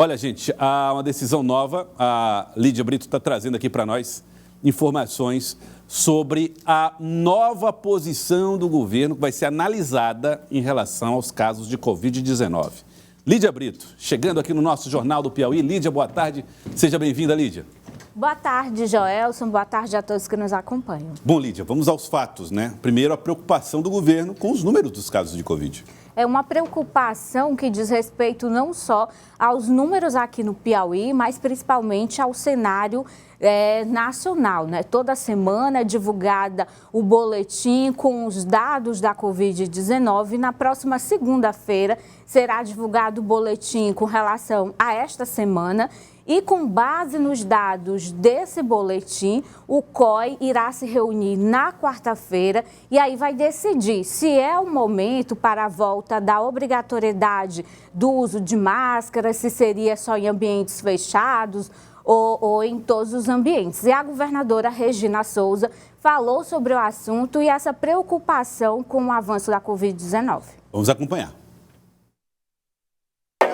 Olha, gente, há uma decisão nova. A Lídia Brito está trazendo aqui para nós informações sobre a nova posição do governo que vai ser analisada em relação aos casos de Covid-19. Lídia Brito, chegando aqui no nosso Jornal do Piauí. Lídia, boa tarde. Seja bem-vinda, Lídia. Boa tarde, Joelson. Boa tarde a todos que nos acompanham. Bom, Lídia, vamos aos fatos, né? Primeiro, a preocupação do governo com os números dos casos de Covid. É uma preocupação que diz respeito não só aos números aqui no Piauí, mas principalmente ao cenário nacional, né? Toda semana é divulgada o boletim com os dados da Covid-19. Na próxima segunda-feira será divulgado o boletim com relação a esta semana. E com base nos dados desse boletim, o COI irá se reunir na quarta-feira e aí vai decidir se é o momento para a volta da obrigatoriedade do uso de máscara, se seria só em ambientes fechados ou em todos os ambientes. E a governadora Regina Souza falou sobre o assunto e essa preocupação com o avanço da Covid-19. Vamos acompanhar.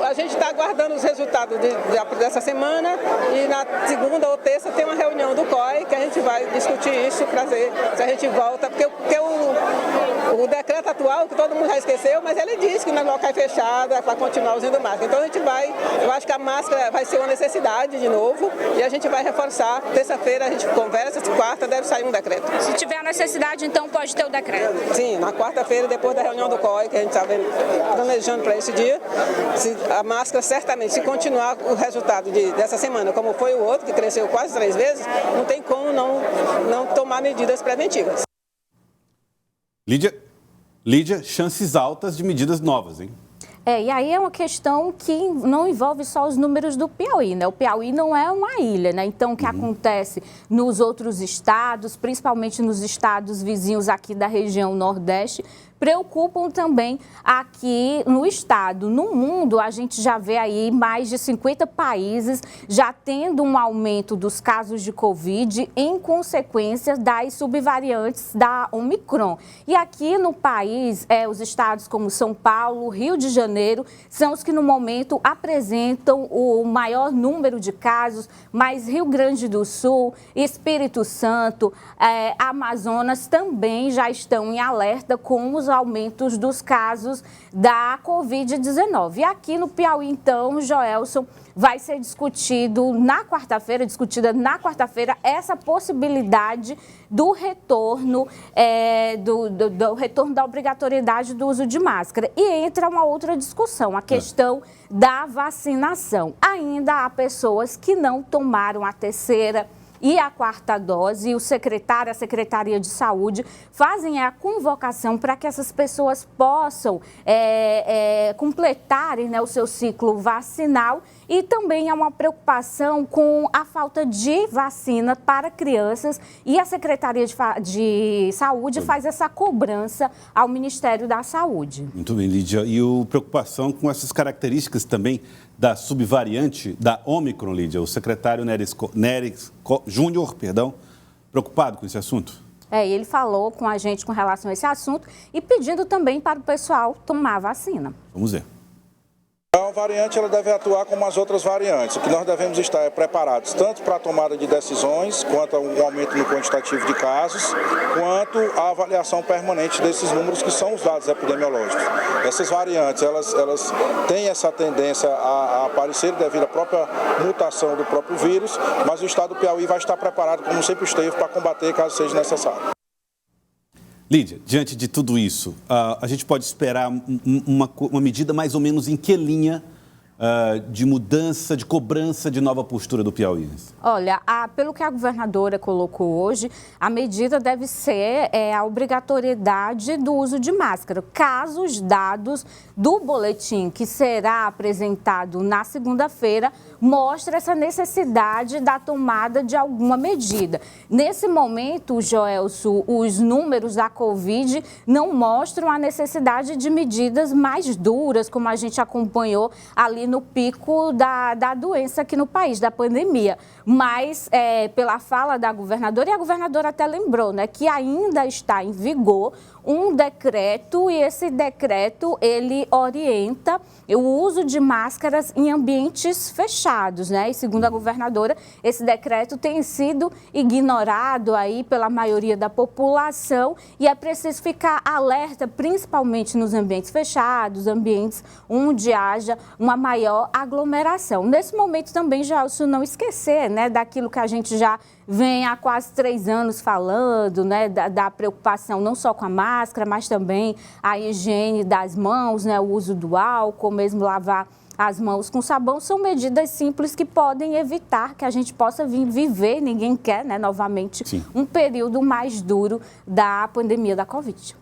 A gente está aguardando os resultados dessa semana e na segunda ou terça tem uma reunião do COI que a gente vai discutir isso para ver se a gente volta, porque o decreto atual, que todo mundo já esqueceu, mas ele diz que no local fechado é para continuar usando máscara. Então a gente eu acho que a máscara vai ser uma necessidade de novo e a gente vai reforçar. Terça-feira a gente conversa, quarta deve sair um decreto. Se tiver necessidade, então pode ter o decreto? Sim, na quarta-feira, depois da reunião do COI, que a gente está planejando para esse dia, a máscara, certamente, se continuar o resultado dessa semana, como foi o outro, que cresceu quase 3 vezes, não tem como não tomar medidas preventivas. Lídia, chances altas de medidas novas, hein? E aí é uma questão que não envolve só os números do Piauí, né? O Piauí não é uma ilha, né? Então, o que acontece nos outros estados, principalmente nos estados vizinhos aqui da região Nordeste, preocupam também aqui no estado. No mundo, a gente já vê aí mais de 50 países já tendo um aumento dos casos de Covid em consequência das subvariantes da Omicron. E aqui no país, os estados como São Paulo, Rio de Janeiro, são os que no momento apresentam o maior número de casos, mas Rio Grande do Sul, Espírito Santo, Amazonas também já estão em alerta com os aumentos dos casos da Covid-19. E aqui no Piauí, então, Joelson, vai ser discutida na quarta-feira essa possibilidade do retorno, do retorno da obrigatoriedade do uso de máscara. E entra uma outra discussão, a questão da vacinação. Ainda há pessoas que não tomaram a terceira e a quarta dose, e a Secretaria de Saúde fazem a convocação para que essas pessoas possam completarem, né, o seu ciclo vacinal. E também há uma preocupação com a falta de vacina para crianças e a Secretaria de Saúde faz essa cobrança ao Ministério da Saúde. Muito bem, Lídia. E a preocupação com essas características também da subvariante da Omicron, Lídia. O secretário Nery Júnior, preocupado com esse assunto? Ele falou com a gente com relação a esse assunto e pedindo também para o pessoal tomar a vacina. Vamos ver. A variante ela deve atuar como as outras variantes. O que nós devemos estar preparados tanto para a tomada de decisões, quanto ao aumento no quantitativo de casos, quanto à avaliação permanente desses números que são os dados epidemiológicos. Essas variantes elas têm essa tendência a aparecer devido à própria mutação do próprio vírus, mas o estado do Piauí vai estar preparado, como sempre esteve, para combater caso seja necessário. Lídia, diante de tudo isso, a gente pode esperar uma medida mais ou menos em que linha de mudança, de cobrança de nova postura do Piauí? Olha, pelo que a governadora colocou hoje, a medida deve ser a obrigatoriedade do uso de máscara. Caso os dados do boletim que será apresentado na segunda-feira mostre essa necessidade da tomada de alguma medida. Nesse momento, Joelson, os números da Covid não mostram a necessidade de medidas mais duras, como a gente acompanhou ali aí no pico da doença aqui no país, da pandemia. Mas, pela fala da governadora, e a governadora até lembrou, né, que ainda está em vigor um decreto, e esse decreto, ele orienta o uso de máscaras em ambientes fechados, né? E segundo a governadora, esse decreto tem sido ignorado aí pela maioria da população e é preciso ficar alerta, principalmente nos ambientes fechados, ambientes onde haja uma maior aglomeração. Nesse momento também, Gelson, não esquecer, né, daquilo que a gente já vem há quase 3 anos falando, né, da preocupação não só com a máscara, mas também a higiene das mãos, né, o uso do álcool, mesmo lavar as mãos com sabão. São medidas simples que podem evitar que a gente possa viver, ninguém quer, né, novamente, um período mais duro da pandemia da Covid.